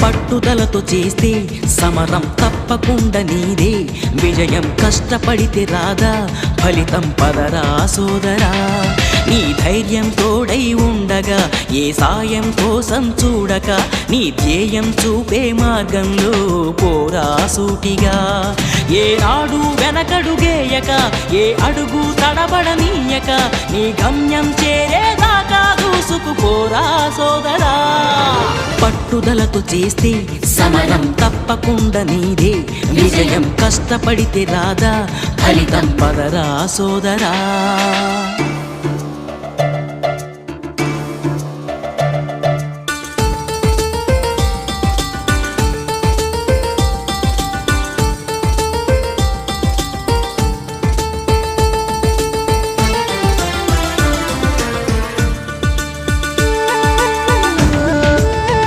పట్టుదలతో చేస్తే సమరం తప్పకుండా నీదే, విజయం కష్టపడితే రాదా ఫలితం పదరా సోదరా. నీ ధైర్యం తోడై ఉండగా ఏ సాయం కోసం చూడక, నీ ధ్యేయం చూపే మార్గంలో పోరా సూటిగా. ఏ నాడు వెనకడుగేయక, ఏ అడుగు తడబడనీయక, నీ గమ్యం చేరేదాకా దూసుకుపోరా సోదరా. పట్టుదలతో చేస్తే సమరం తప్పకుండా నీదే, విజయం కష్టపడితే రాదా ఫలితం పదరా సోదరా.